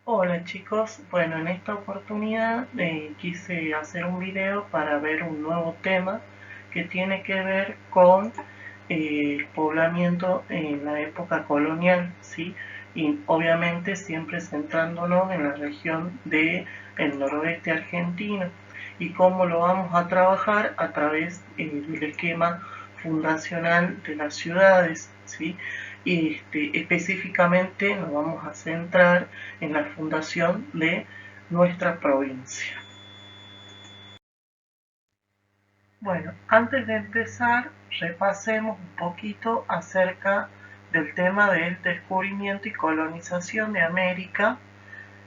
Hola chicos, bueno, en esta oportunidad quise hacer un video para ver un nuevo tema que tiene que ver con el poblamiento en la época colonial, ¿sí? Y obviamente siempre centrándonos en la región del noroeste argentino y cómo lo vamos a trabajar a través del esquema fundacional de las ciudades, ¿sí? Y específicamente nos vamos a centrar en la fundación de nuestra provincia. Bueno, antes de empezar, repasemos un poquito acerca del tema del descubrimiento y colonización de América.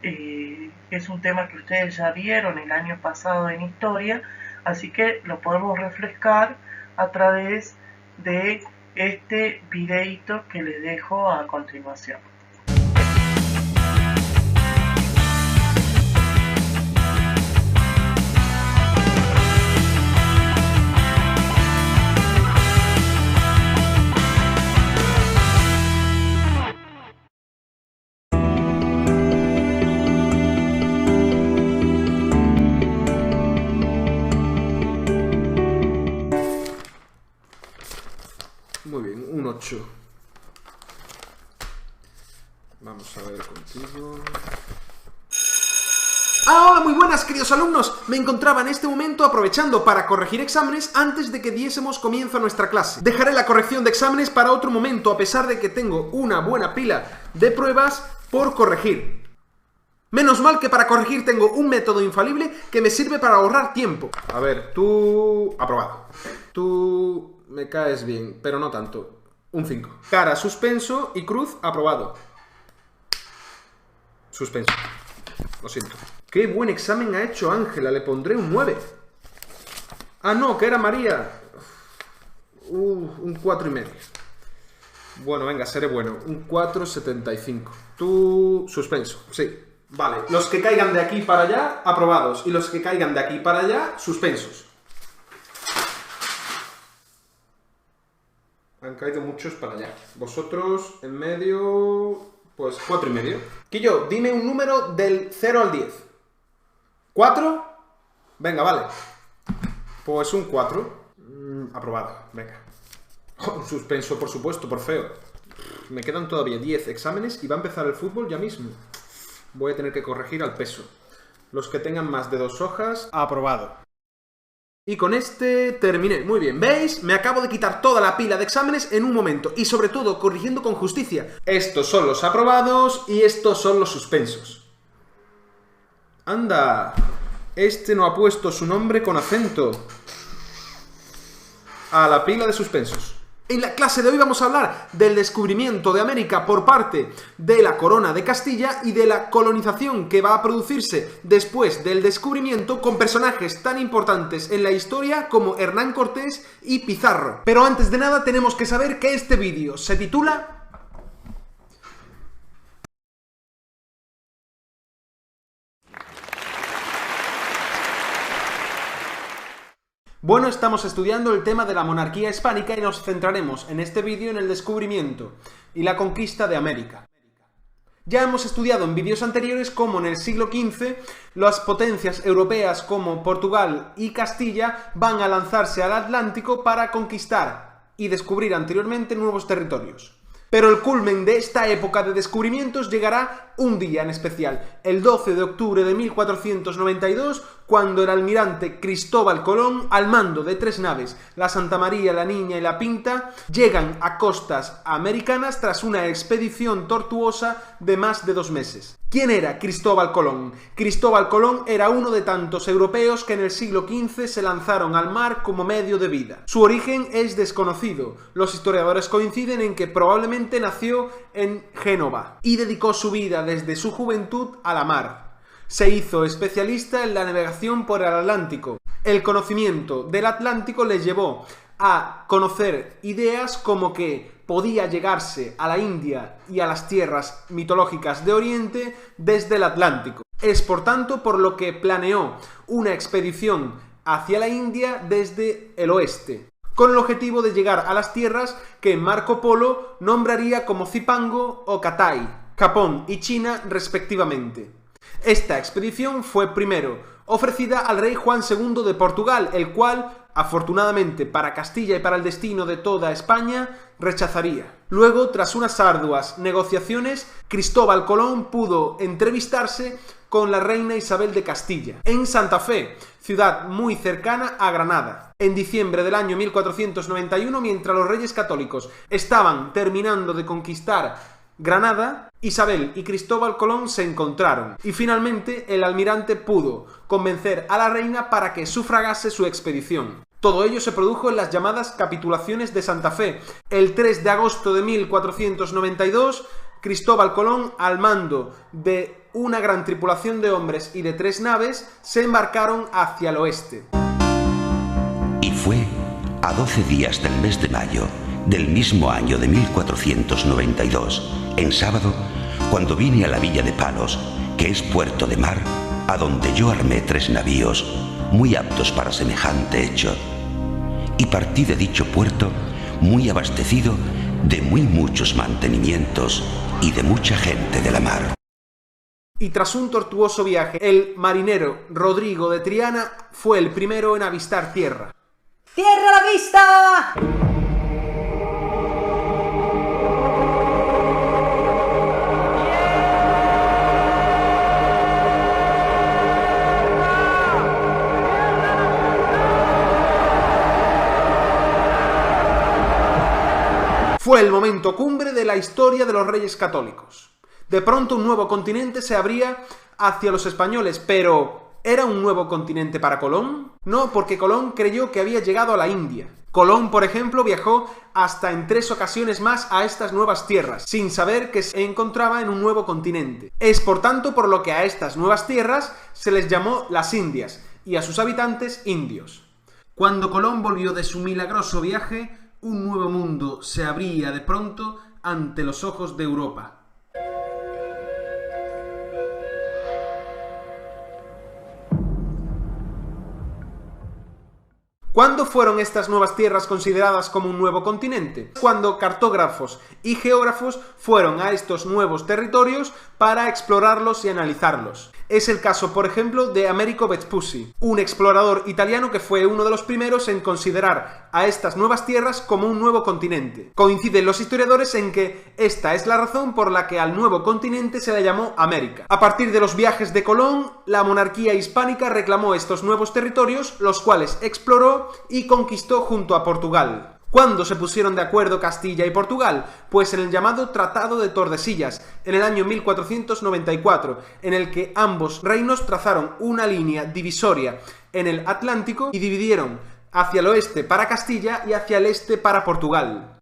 Es un tema que ustedes ya vieron el año pasado en historia, así que lo podemos refrescar a través de este videito que les dejo a continuación. Muy bien, un 8. Vamos a ver contigo. Hola, muy buenas queridos alumnos. Me encontraba en este momento aprovechando para corregir exámenes antes de que diésemos comienzo a nuestra clase. Dejaré la corrección de exámenes para otro momento, a pesar de que tengo una buena pila de pruebas por corregir. Menos mal que para corregir tengo un método infalible que me sirve para ahorrar tiempo. A ver, tú... aprobado. Tú... me caes bien, pero no tanto. Un 5. Cara, suspenso y cruz, aprobado. Suspenso. Lo siento. Qué buen examen ha hecho Ángela, le pondré un 9. Ah, no, que era María. Un 4,5. Bueno, venga, seré bueno. Un 4,75. Tú... suspenso, sí. Vale, los que caigan de aquí para allá, aprobados. Y los que caigan de aquí para allá, suspensos. Han caído muchos para allá. Vosotros, en medio... pues 4,5. Quillo, dime un número del 0 al 10. ¿4? Venga, vale. Pues un 4. Aprobado, venga. Un suspenso, por supuesto, por feo. Me quedan todavía 10 exámenes y va a empezar el fútbol ya mismo. Voy a tener que corregir al peso. Los que tengan más de 2 hojas, aprobado. Y con este terminé. Muy bien, ¿veis? Me acabo de quitar toda la pila de exámenes en un momento. Y sobre todo, corrigiendo con justicia. Estos son los aprobados y estos son los suspensos. Anda, este no ha puesto su nombre con acento. A la pila de suspensos. En la clase de hoy vamos a hablar del descubrimiento de América por parte de la Corona de Castilla y de la colonización que va a producirse después del descubrimiento con personajes tan importantes en la historia como Hernán Cortés y Pizarro. Pero antes de nada tenemos que saber que este vídeo se titula... Bueno, estamos estudiando el tema de la monarquía hispánica y nos centraremos en este vídeo en el descubrimiento y la conquista de América. Ya hemos estudiado en vídeos anteriores cómo en el siglo XV las potencias europeas como Portugal y Castilla van a lanzarse al Atlántico para conquistar y descubrir anteriormente nuevos territorios. Pero el culmen de esta época de descubrimientos llegará un día en especial, el 12 de octubre de 1492, cuando el almirante Cristóbal Colón, al mando de 3 naves, la Santa María, la Niña y la Pinta, llegan a costas americanas tras una expedición tortuosa de más de 2 meses. ¿Quién era Cristóbal Colón? Cristóbal Colón era uno de tantos europeos que en el siglo XV se lanzaron al mar como medio de vida. Su origen es desconocido. Los historiadores coinciden en que probablemente nació en Génova y dedicó su vida desde su juventud a la mar. Se hizo especialista en la navegación por el Atlántico. El conocimiento del Atlántico les llevó a conocer ideas como que podía llegarse a la India y a las tierras mitológicas de Oriente desde el Atlántico. Es por tanto por lo que planeó una expedición hacia la India desde el oeste, con el objetivo de llegar a las tierras que Marco Polo nombraría como Zipango o Catay, Japón y China respectivamente. Esta expedición fue primero ofrecida al rey Juan II de Portugal, el cual, afortunadamente para Castilla y para el destino de toda España, rechazaría. Luego, tras unas arduas negociaciones, Cristóbal Colón pudo entrevistarse con la reina Isabel de Castilla en Santa Fe, ciudad muy cercana a Granada, en diciembre del año 1491, mientras los reyes católicos estaban terminando de conquistar Granada. Isabel y Cristóbal Colón se encontraron y finalmente el almirante pudo convencer a la reina para que sufragase su expedición. Todo ello se produjo en las llamadas capitulaciones de Santa Fe. El 3 de agosto de 1492, Cristóbal Colón, al mando de una gran tripulación de hombres y de 3 naves, se embarcaron hacia el oeste. Y fue a 12 días del mes de mayo del mismo año de 1492, en sábado, cuando vine a la villa de Palos, que es puerto de mar, a donde yo armé 3 navíos, muy aptos para semejante hecho, y partí de dicho puerto muy abastecido de muy muchos mantenimientos y de mucha gente de la mar. Y tras un tortuoso viaje, el marinero Rodrigo de Triana fue el primero en avistar tierra. ¡Tierra a la vista! Fue el momento cumbre de la historia de los reyes católicos. De pronto un nuevo continente se abría hacia los españoles, pero ¿era un nuevo continente para Colón? No, porque Colón creyó que había llegado a la India. Colón, por ejemplo, viajó hasta en 3 ocasiones más a estas nuevas tierras, sin saber que se encontraba en un nuevo continente. Es por tanto por lo que a estas nuevas tierras se les llamó las Indias, y a sus habitantes indios. Cuando Colón volvió de su milagroso viaje, un nuevo mundo se abría de pronto ante los ojos de Europa. ¿Cuándo fueron estas nuevas tierras consideradas como un nuevo continente? Cuando cartógrafos y geógrafos fueron a estos nuevos territorios para explorarlos y analizarlos. Es el caso, por ejemplo, de Amerigo Vespucci, un explorador italiano que fue uno de los primeros en considerar a estas nuevas tierras como un nuevo continente. Coinciden los historiadores en que esta es la razón por la que al nuevo continente se le llamó América. A partir de los viajes de Colón, la monarquía hispánica reclamó estos nuevos territorios, los cuales exploró y conquistó junto a Portugal. ¿Cuándo se pusieron de acuerdo Castilla y Portugal? Pues en el llamado Tratado de Tordesillas, en el año 1494, en el que ambos reinos trazaron una línea divisoria en el Atlántico y dividieron hacia el oeste para Castilla y hacia el este para Portugal.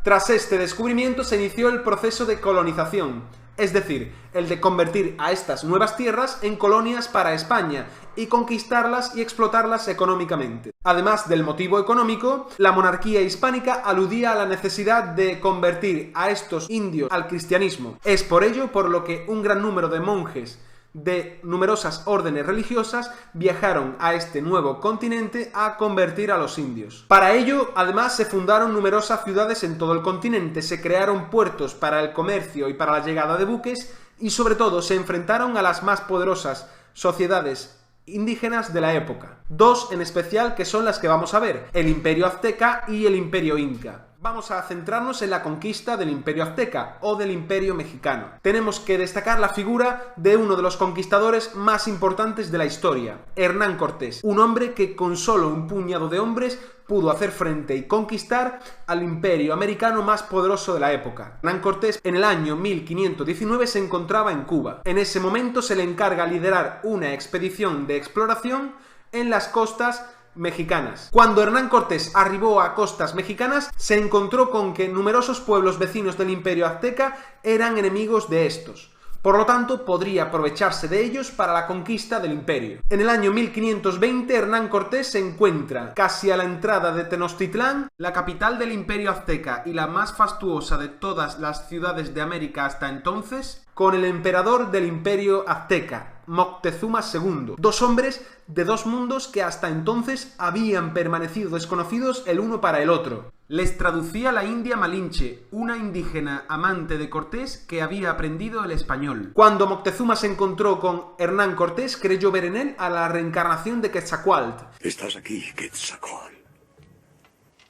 Tras este descubrimiento se inició el proceso de colonización, es decir, el de convertir a estas nuevas tierras en colonias para España y conquistarlas y explotarlas económicamente. Además del motivo económico, la monarquía hispánica aludía a la necesidad de convertir a estos indios al cristianismo. Es por ello por lo que un gran número de monjes de numerosas órdenes religiosas viajaron a este nuevo continente a convertir a los indios. Para ello, además, se fundaron numerosas ciudades en todo el continente, se crearon puertos para el comercio y para la llegada de buques y sobre todo se enfrentaron a las más poderosas sociedades indígenas de la época. 2 en especial que son las que vamos a ver, el Imperio Azteca y el Imperio Inca. Vamos a centrarnos en la conquista del Imperio Azteca o del Imperio Mexicano. Tenemos que destacar la figura de uno de los conquistadores más importantes de la historia, Hernán Cortés, un hombre que con solo un puñado de hombres pudo hacer frente y conquistar al imperio americano más poderoso de la época. Hernán Cortés en el año 1519 se encontraba en Cuba. En ese momento se le encarga liderar una expedición de exploración en las costas mexicanas. Cuando Hernán Cortés arribó a costas mexicanas, se encontró con que numerosos pueblos vecinos del Imperio Azteca eran enemigos de estos. Por lo tanto, podría aprovecharse de ellos para la conquista del imperio. En el año 1520, Hernán Cortés se encuentra casi a la entrada de Tenochtitlán, la capital del Imperio Azteca y la más fastuosa de todas las ciudades de América hasta entonces, con el emperador del Imperio Azteca, Moctezuma II, 2 hombres de 2 mundos que hasta entonces habían permanecido desconocidos el uno para el otro. Les traducía la india Malinche, una indígena amante de Cortés que había aprendido el español. Cuando Moctezuma se encontró con Hernán Cortés, creyó ver en él a la reencarnación de Quetzalcóatl. Estás aquí, Quetzalcóatl.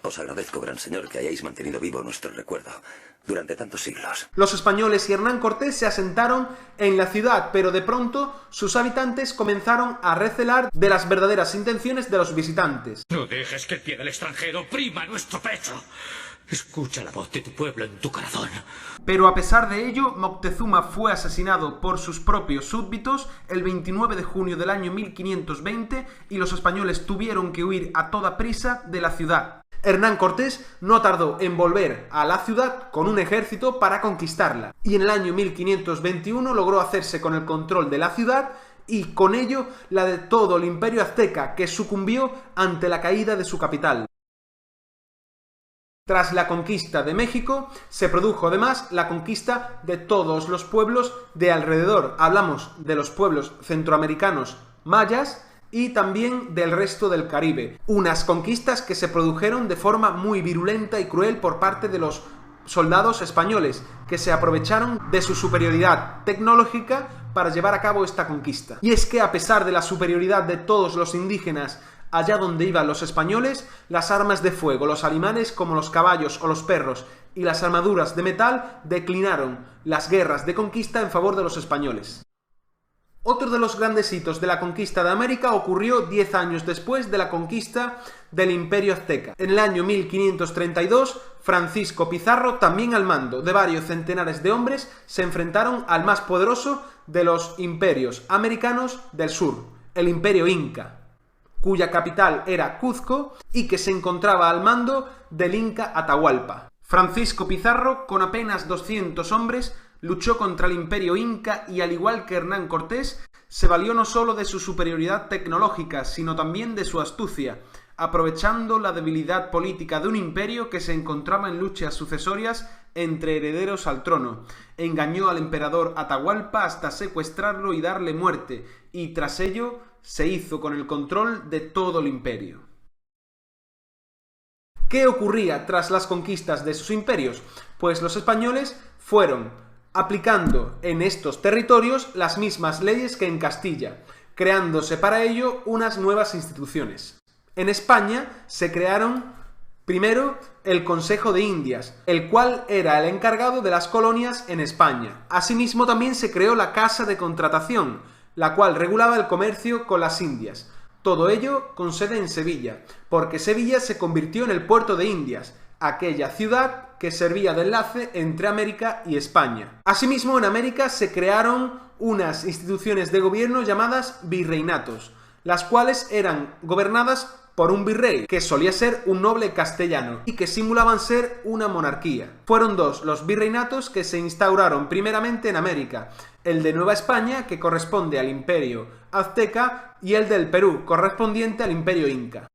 Os agradezco, gran señor, que hayáis mantenido vivo nuestro recuerdo durante tantos siglos. Los españoles y Hernán Cortés se asentaron en la ciudad, pero de pronto sus habitantes comenzaron a recelar de las verdaderas intenciones de los visitantes. No dejes que el pie del extranjero oprima nuestro pecho. Escucha la voz de tu pueblo en tu corazón. Pero a pesar de ello, Moctezuma fue asesinado por sus propios súbditos el 29 de junio del año 1520 y los españoles tuvieron que huir a toda prisa de la ciudad. Hernán Cortés no tardó en volver a la ciudad con un ejército para conquistarla, y en el año 1521 logró hacerse con el control de la ciudad y con ello la de todo el imperio azteca, que sucumbió ante la caída de su capital. Tras la conquista de México, se produjo además la conquista de todos los pueblos de alrededor. Hablamos de los pueblos centroamericanos mayas y también del resto del Caribe. Unas conquistas que se produjeron de forma muy virulenta y cruel por parte de los soldados españoles, que se aprovecharon de su superioridad tecnológica para llevar a cabo esta conquista. Y es que a pesar de la superioridad de todos los indígenas allá donde iban los españoles, las armas de fuego, los animales como los caballos o los perros y las armaduras de metal declinaron las guerras de conquista en favor de los españoles. Otro de los grandes hitos de la conquista de América ocurrió 10 años después de la conquista del Imperio Azteca. En el año 1532, Francisco Pizarro, también al mando de varios centenares de hombres, se enfrentaron al más poderoso de los imperios americanos del sur, el Imperio Inca, cuya capital era Cuzco y que se encontraba al mando del Inca Atahualpa. Francisco Pizarro, con apenas 200 hombres, luchó contra el Imperio Inca y, al igual que Hernán Cortés, se valió no solo de su superioridad tecnológica, sino también de su astucia, aprovechando la debilidad política de un imperio que se encontraba en luchas sucesorias entre herederos al trono. Engañó al emperador Atahualpa hasta secuestrarlo y darle muerte, y tras ello se hizo con el control de todo el imperio. ¿Qué ocurría tras las conquistas de sus imperios? Pues los españoles fueron aplicando en estos territorios las mismas leyes que en Castilla, creándose para ello unas nuevas instituciones. En España se crearon primero el Consejo de Indias, el cual era el encargado de las colonias en España. Asimismo también se creó la Casa de Contratación, la cual regulaba el comercio con las Indias. Todo ello con sede en Sevilla, porque Sevilla se convirtió en el puerto de Indias, aquella ciudad que servía de enlace entre América y España. Asimismo, en América se crearon unas instituciones de gobierno llamadas virreinatos, las cuales eran gobernadas por un virrey, que solía ser un noble castellano y que simulaban ser una monarquía. Fueron dos los virreinatos que se instauraron primeramente en América, el de Nueva España, que corresponde al Imperio Azteca, y el del Perú, correspondiente al Imperio Inca.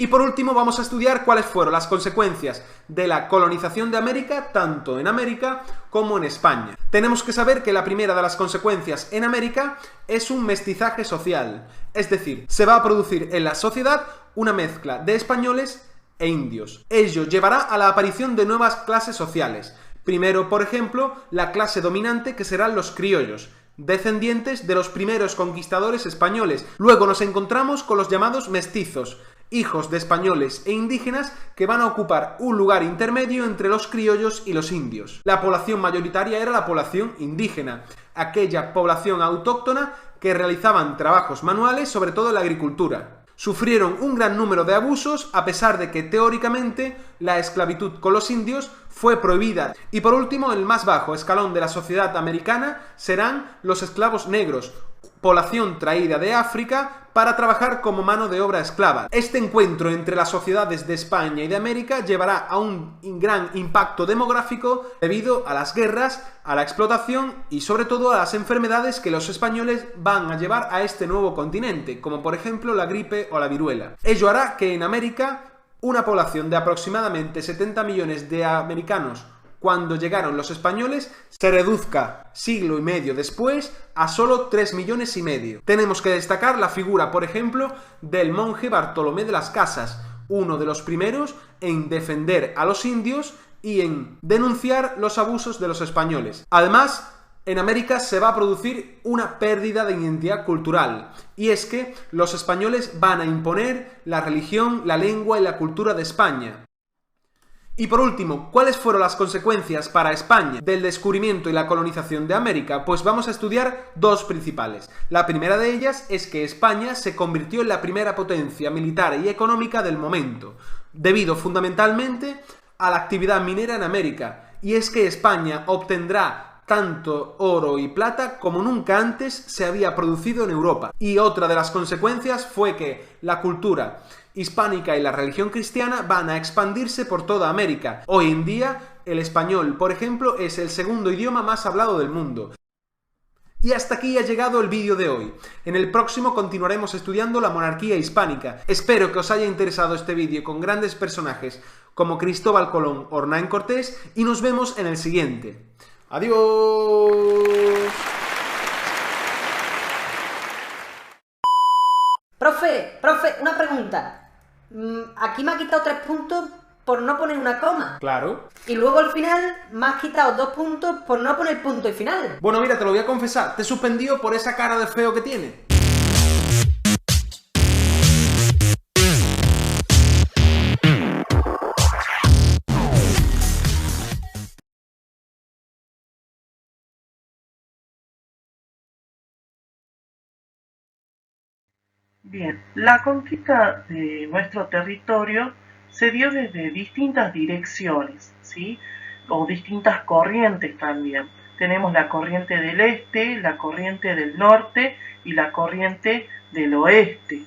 Y por último vamos a estudiar cuáles fueron las consecuencias de la colonización de América, tanto en América como en España. Tenemos que saber que la primera de las consecuencias en América es un mestizaje social, es decir, se va a producir en la sociedad una mezcla de españoles e indios. Ello llevará a la aparición de nuevas clases sociales. Primero, por ejemplo, la clase dominante, que serán los criollos, descendientes de los primeros conquistadores españoles. Luego nos encontramos con los llamados mestizos, hijos de españoles e indígenas que van a ocupar un lugar intermedio entre los criollos y los indios. La población mayoritaria era la población indígena, aquella población autóctona que realizaban trabajos manuales, sobre todo en la agricultura. Sufrieron un gran número de abusos, a pesar de que teóricamente la esclavitud con los indios fue prohibida. Y por último, el más bajo escalón de la sociedad americana serán los esclavos negros, población traída de África para trabajar como mano de obra esclava. Este encuentro entre las sociedades de España y de América llevará a un gran impacto demográfico debido a las guerras, a la explotación y sobre todo a las enfermedades que los españoles van a llevar a este nuevo continente, como por ejemplo la gripe o la viruela. Ello hará que en América una población de aproximadamente 70 millones de americanos cuando llegaron los españoles se reduzca siglo y medio después a solo 3,5 millones. Tenemos que destacar la figura, por ejemplo, del monje Bartolomé de las Casas, uno de los primeros en defender a los indios y en denunciar los abusos de los españoles. Además, en América se va a producir una pérdida de identidad cultural, y es que los españoles van a imponer la religión, la lengua y la cultura de España. Y por último, ¿cuáles fueron las consecuencias para España del descubrimiento y la colonización de América? Pues vamos a estudiar dos principales. La primera de ellas es que España se convirtió en la primera potencia militar y económica del momento, debido fundamentalmente a la actividad minera en América, y es que España obtendrá tanto oro y plata como nunca antes se había producido en Europa. Y otra de las consecuencias fue que la cultura hispánica y la religión cristiana van a expandirse por toda América. Hoy en día, el español, por ejemplo, es el segundo idioma más hablado del mundo. Y hasta aquí ha llegado el vídeo de hoy. En el próximo continuaremos estudiando la monarquía hispánica. Espero que os haya interesado este vídeo con grandes personajes como Cristóbal Colón o Hernán Cortés, y nos vemos en el siguiente. ¡Adiós! Profe, una pregunta. Aquí me ha quitado 3 puntos por no poner una coma. Claro. Y luego al final me has quitado 2 puntos por no poner punto y final. Bueno, mira, te lo voy a confesar. Te suspendió por esa cara de feo que tiene. Bien, la conquista de nuestro territorio se dio desde distintas direcciones, ¿sí? O distintas corrientes también. Tenemos la corriente del este, la corriente del norte y la corriente del oeste.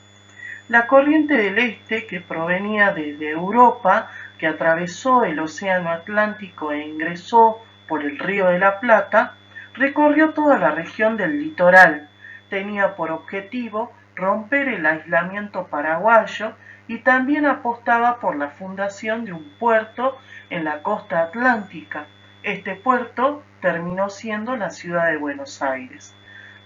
La corriente del este, que provenía desde Europa, que atravesó el Océano Atlántico e ingresó por el Río de la Plata, recorrió toda la región del litoral. Tenía por objetivo romper el aislamiento paraguayo y también apostaba por la fundación de un puerto en la costa atlántica. Este puerto terminó siendo la ciudad de Buenos Aires.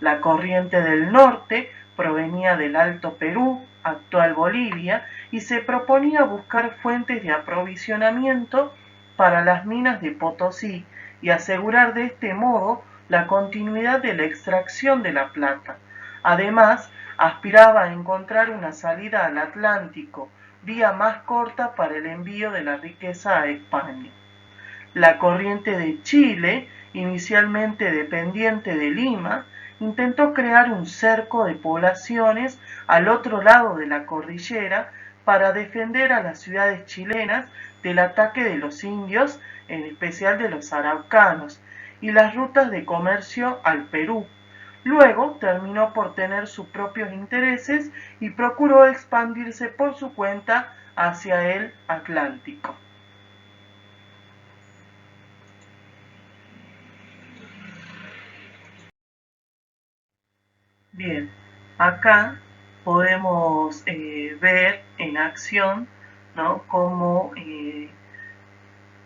La corriente del norte provenía del Alto Perú, actual Bolivia, y se proponía buscar fuentes de aprovisionamiento para las minas de Potosí y asegurar de este modo la continuidad de la extracción de la plata. Además, aspiraba a encontrar una salida al Atlántico, vía más corta para el envío de la riqueza a España. La corriente de Chile, inicialmente dependiente de Lima, intentó crear un cerco de poblaciones al otro lado de la cordillera para defender a las ciudades chilenas del ataque de los indios, en especial de los araucanos, y las rutas de comercio al Perú. Luego terminó por tener sus propios intereses y procuró expandirse por su cuenta hacia el Atlántico. Bien, acá podemos ver en acción, ¿no?, cómo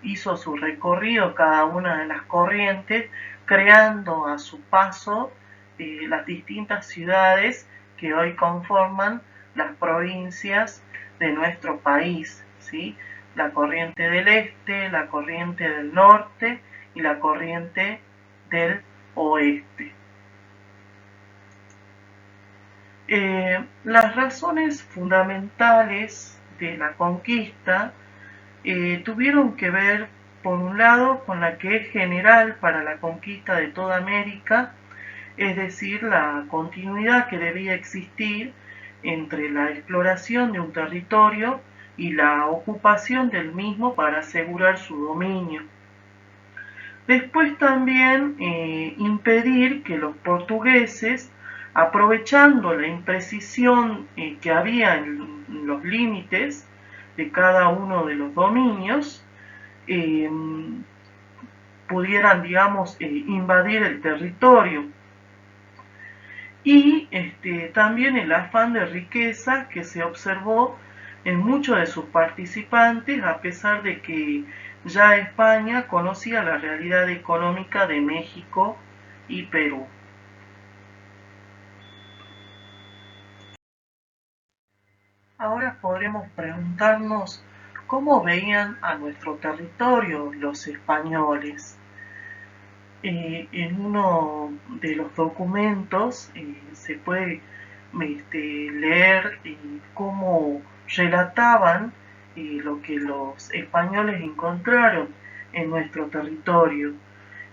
hizo su recorrido cada una de las corrientes, creando a su paso las distintas ciudades que hoy conforman las provincias de nuestro país, ¿sí? La corriente del este, la corriente del norte y la corriente del oeste. Las razones fundamentales de la conquista tuvieron que ver, por un lado, con la que es general para la conquista de toda América, es decir, la continuidad que debía existir entre la exploración de un territorio y la ocupación del mismo para asegurar su dominio. Después también impedir que los portugueses, aprovechando la imprecisión que había en los límites de cada uno de los dominios, pudieran, digamos, invadir el territorio. Y también el afán de riqueza que se observó en muchos de sus participantes, a pesar de que ya España conocía la realidad económica de México y Perú. Ahora podremos preguntarnos cómo veían a nuestro territorio los españoles. En uno de los documentos se puede leer cómo relataban lo que los españoles encontraron en nuestro territorio,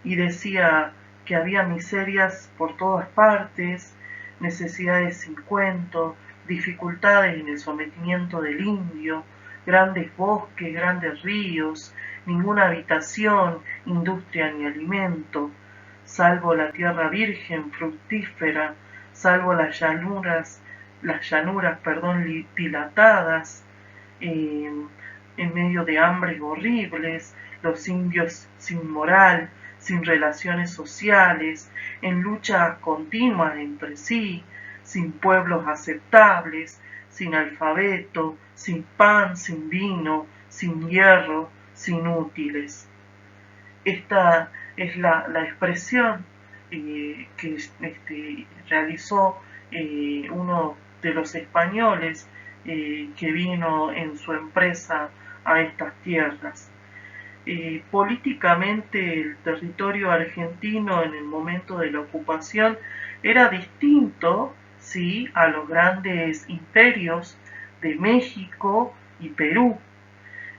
y decía que había miserias por todas partes, necesidades sin cuento, dificultades en el sometimiento del indio, grandes bosques, grandes ríos, ninguna habitación, industria ni alimento, salvo la tierra virgen, fructífera, salvo las llanuras, dilatadas, en medio de hambres horribles, los indios sin moral, sin relaciones sociales, en lucha continua entre sí, sin pueblos aceptables, sin alfabeto, sin pan, sin vino, sin hierro, sin útiles. Esta es la expresión que realizó uno de los españoles que vino en su empresa a estas tierras. Políticamente el territorio argentino en el momento de la ocupación era distinto, sí, a los grandes imperios de México y Perú.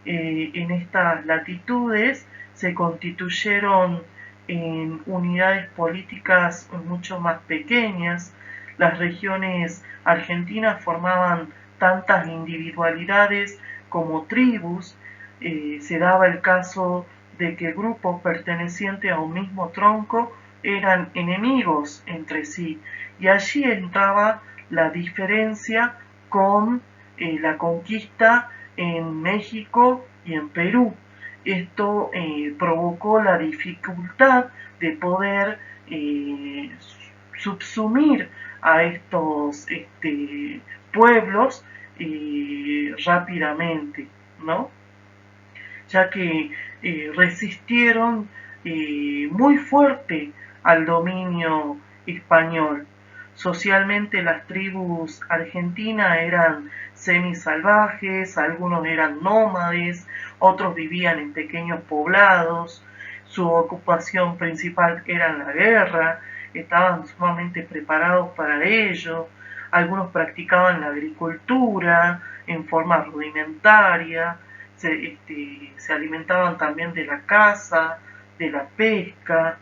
En estas latitudes se constituyeron en unidades políticas mucho más pequeñas. Las regiones argentinas formaban tantas individualidades como tribus. Se daba el caso de que grupos pertenecientes a un mismo tronco eran enemigos entre sí, y allí entraba la diferencia con la conquista en México y en Perú. Esto provocó la dificultad de poder subsumir a estos pueblos rápidamente, ¿no? Ya que resistieron muy fuerte al dominio español. Socialmente las tribus argentinas eran semisalvajes, algunos eran nómades, otros vivían en pequeños poblados. Su ocupación principal era la guerra, estaban sumamente preparados para ello. Algunos practicaban la agricultura en forma rudimentaria, se alimentaban también de la caza, de la pesca.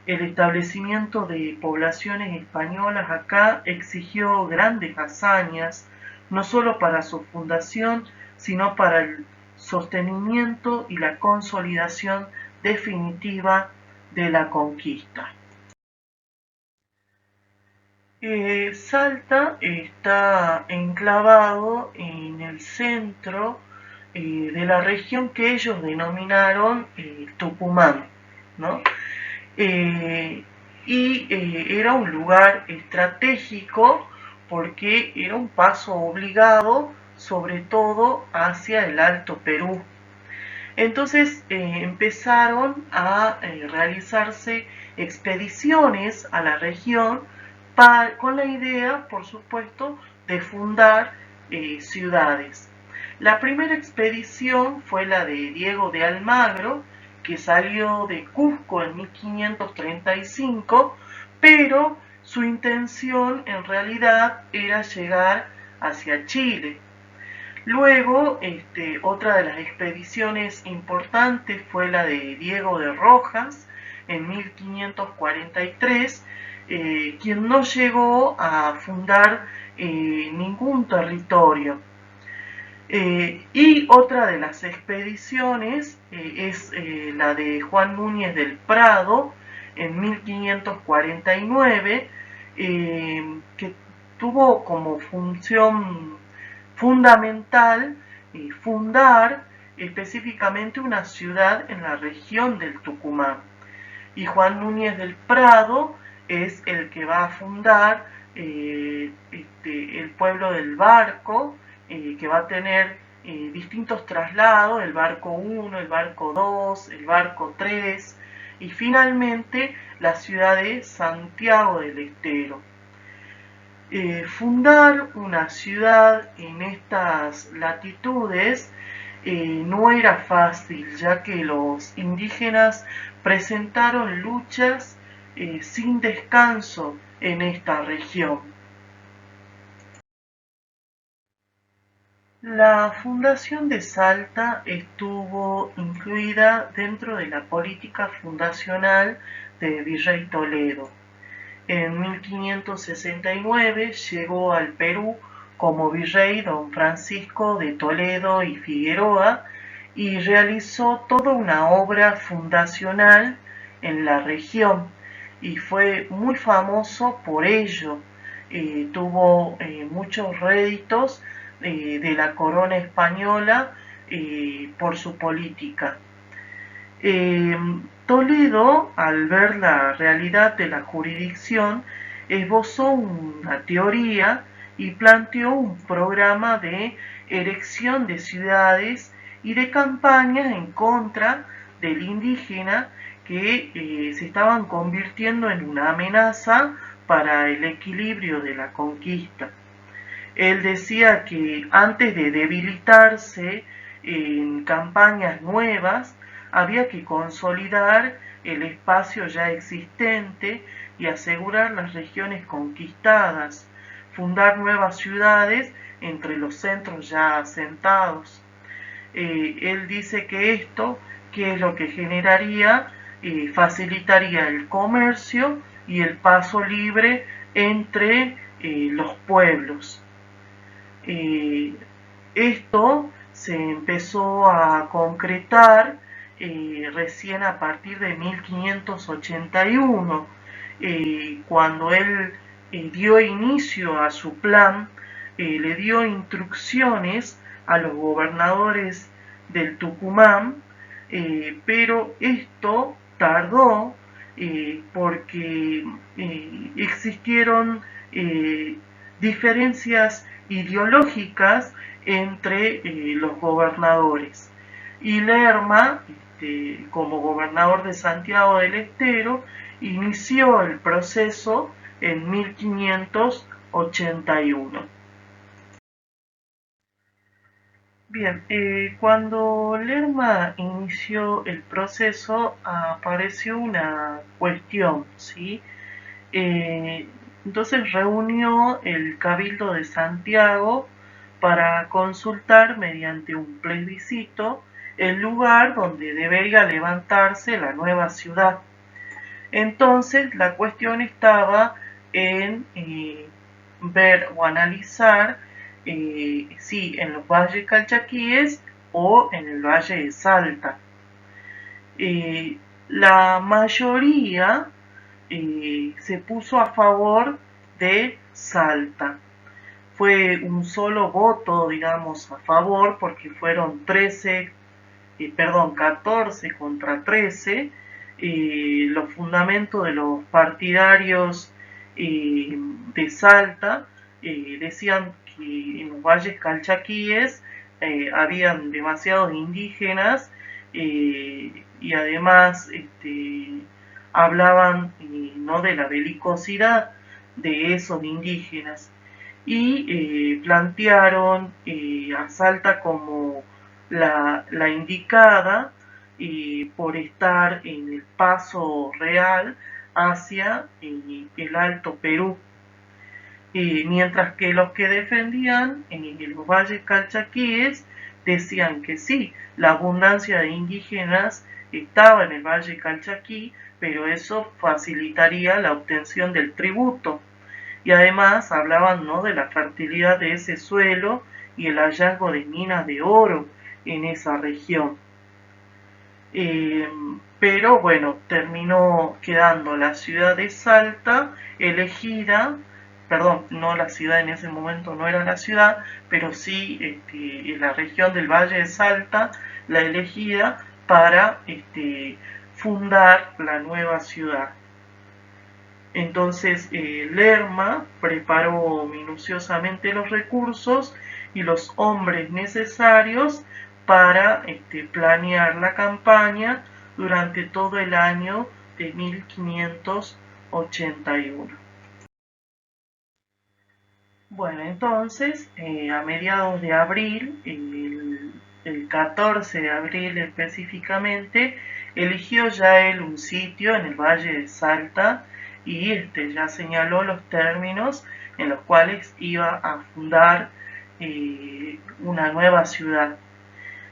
El establecimiento de poblaciones españolas acá exigió grandes hazañas, no solo para su fundación, sino para el sostenimiento y la consolidación definitiva de la conquista. Salta está enclavado en el centro de la región que ellos denominaron Tucumán, ¿no? Era un lugar estratégico porque era un paso obligado, sobre todo hacia el Alto Perú. Entonces empezaron a realizarse expediciones a la región con la idea, por supuesto, de fundar ciudades. La primera expedición fue la de Diego de Almagro, que salió de Cusco en 1535, pero su intención en realidad era llegar hacia Chile. Luego, otra de las expediciones importantes fue la de Diego de Rojas en 1543, quien no llegó a fundar ningún territorio. Y otra de las expediciones es la de Juan Núñez del Prado en 1549, que tuvo como función fundamental fundar específicamente una ciudad en la región del Tucumán. Y Juan Núñez del Prado es el que va a fundar el pueblo del Barco, que va a tener distintos traslados, el barco 1, el barco 2, el barco 3 y finalmente la ciudad de Santiago del Estero. Fundar una ciudad en estas latitudes no era fácil, ya que los indígenas presentaron luchas sin descanso en esta región. La fundación de Salta estuvo incluida dentro de la política fundacional de Virrey Toledo. En 1569 llegó al Perú como virrey don Francisco de Toledo y Figueroa y realizó toda una obra fundacional en la región y fue muy famoso por ello. Tuvo muchos réditos de la corona española por su política. Toledo, al ver la realidad de la jurisdicción, esbozó una teoría y planteó un programa de erección de ciudades y de campañas en contra del indígena que se estaban convirtiendo en una amenaza para el equilibrio de la conquista. Él decía que antes de debilitarse en campañas nuevas, había que consolidar el espacio ya existente y asegurar las regiones conquistadas, fundar nuevas ciudades entre los centros ya asentados. Él dice que esto, que es lo que generaría, facilitaría el comercio y el paso libre entre los pueblos. Esto se empezó a concretar recién a partir de 1581, cuando él dio inicio a su plan, le dio instrucciones a los gobernadores del Tucumán, pero esto tardó porque existieron diferencias ideológicas entre los gobernadores. Y Lerma, como gobernador de Santiago del Estero, inició el proceso en 1581. Bien, cuando Lerma inició el proceso apareció una cuestión, ¿sí? Entonces reunió el Cabildo de Santiago para consultar mediante un plebiscito el lugar donde debería levantarse la nueva ciudad. Entonces la cuestión estaba en ver o analizar si en los valles calchaquíes o en el valle de Salta. La mayoría se puso a favor de Salta. Fue un solo voto, digamos, a favor, porque fueron 14 contra 13. Los fundamentos de los partidarios de Salta decían que en los valles calchaquíes habían demasiados indígenas y además hablaban no de la belicosidad de esos indígenas y plantearon a Salta como la indicada por estar en el paso real hacia el Alto Perú. Mientras que los que defendían en los valles calchaquíes decían que sí, la abundancia de indígenas estaba en el Valle Calchaquí, pero eso facilitaría la obtención del tributo. Y además hablaban de la fertilidad de ese suelo y el hallazgo de minas de oro en esa región. Pero bueno, terminó quedando la ciudad de Salta elegida, perdón, no la ciudad en ese momento no era la ciudad, pero sí la región del Valle de Salta, la elegida para fundar la nueva ciudad. Entonces Lerma preparó minuciosamente los recursos y los hombres necesarios para planear la campaña durante todo el año de 1581. Bueno, entonces, a mediados de abril, el 14 de abril específicamente, eligió ya él un sitio en el Valle de Salta y ya señaló los términos en los cuales iba a fundar una nueva ciudad.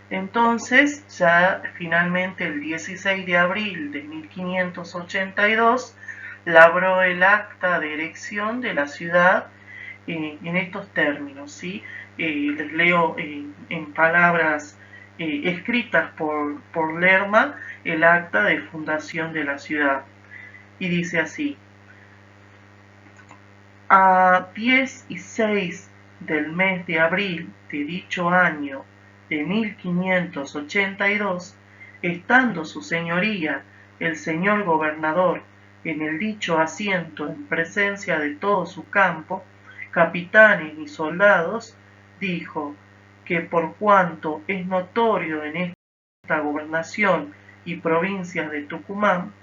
Entonces, ya finalmente el 16 de abril de 1582, labró el acta de erección de la ciudad en estos términos, ¿sí? Les leo en palabras escritas por Lerma el acta de fundación de la ciudad. Y dice así: a 10 y 6 del mes de abril de dicho año de 1582, estando su señoría, el señor gobernador, en el dicho asiento en presencia de todo su campo, capitanes y soldados, dijo que por cuanto es notorio en esta gobernación y provincias de Tucumán,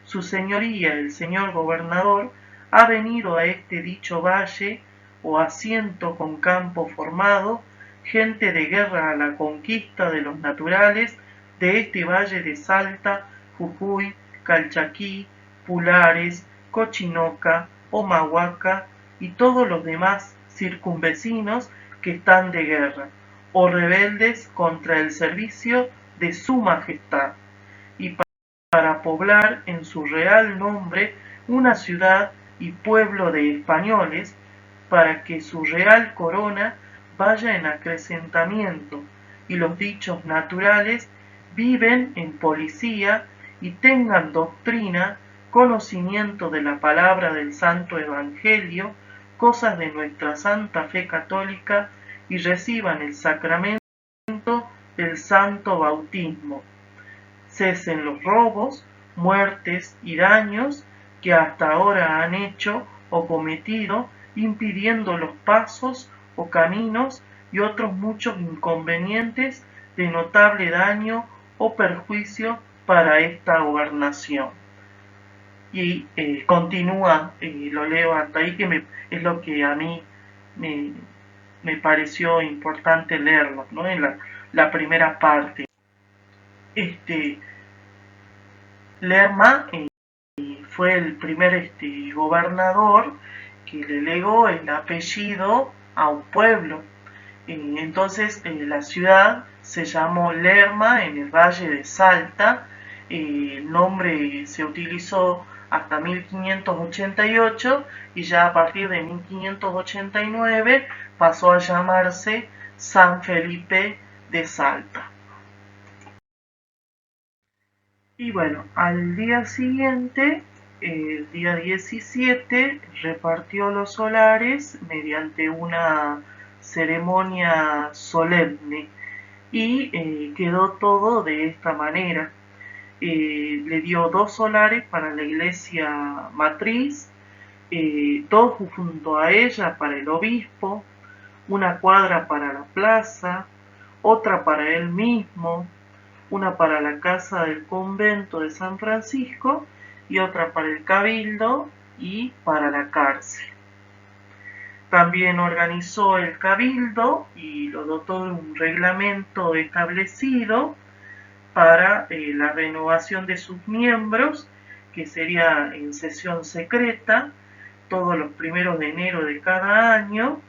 su señoría, el señor gobernador, ha venido a este dicho valle o asiento con campo formado, gente de guerra a la conquista de los naturales de este valle de Salta, Jujuy, Calchaquí, Pulares, Cochinoca, Omahuaca y todos los demás circunvecinos que están de guerra o rebeldes contra el servicio de su majestad, y para poblar en su real nombre una ciudad y pueblo de españoles, para que su real corona vaya en acrecentamiento y los dichos naturales viven en policía y tengan doctrina, conocimiento de la palabra del Santo Evangelio, cosas de nuestra Santa Fe Católica, y reciban el sacramento del Santo Bautismo. Cesen los robos, muertes y daños que hasta ahora han hecho o cometido, impidiendo los pasos o caminos y otros muchos inconvenientes de notable daño o perjuicio para esta gobernación. Y continúa, lo leo hasta ahí, que es lo que a mí me pareció importante leerlo, ¿no? En la primera parte. Lerma fue el primer gobernador que le legó el apellido a un pueblo. Entonces la ciudad se llamó Lerma en el Valle de Salta. El nombre se utilizó hasta 1588 y ya a partir de 1589 pasó a llamarse San Felipe de Salta. Y bueno, al día siguiente, el día 17, repartió los solares mediante una ceremonia solemne y quedó todo de esta manera. Le dio 2 solares para la iglesia matriz, 2 junto a ella para el obispo, una cuadra para la plaza, otra para él mismo, una para la casa del convento de San Francisco y otra para el cabildo y para la cárcel. También organizó el cabildo y lo dotó de un reglamento establecido para la renovación de sus miembros, que sería en sesión secreta, todos los primeros de enero de cada año,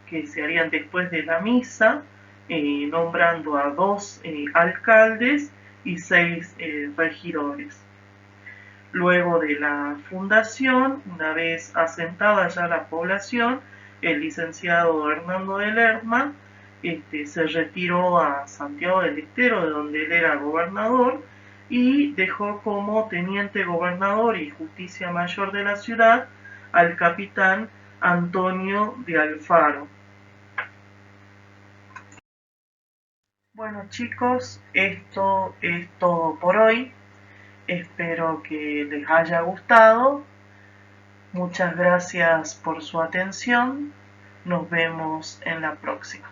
que se harían después de la misa, nombrando a 2 alcaldes y 6 regidores. Luego de la fundación, una vez asentada ya la población, el licenciado Hernando de Lerma se retiró a Santiago del Estero, de donde él era gobernador, y dejó como teniente gobernador y justicia mayor de la ciudad al capitán Antonio de Alfaro. Bueno, chicos, esto es todo por hoy. Espero que les haya gustado. Muchas gracias por su atención. Nos vemos en la próxima.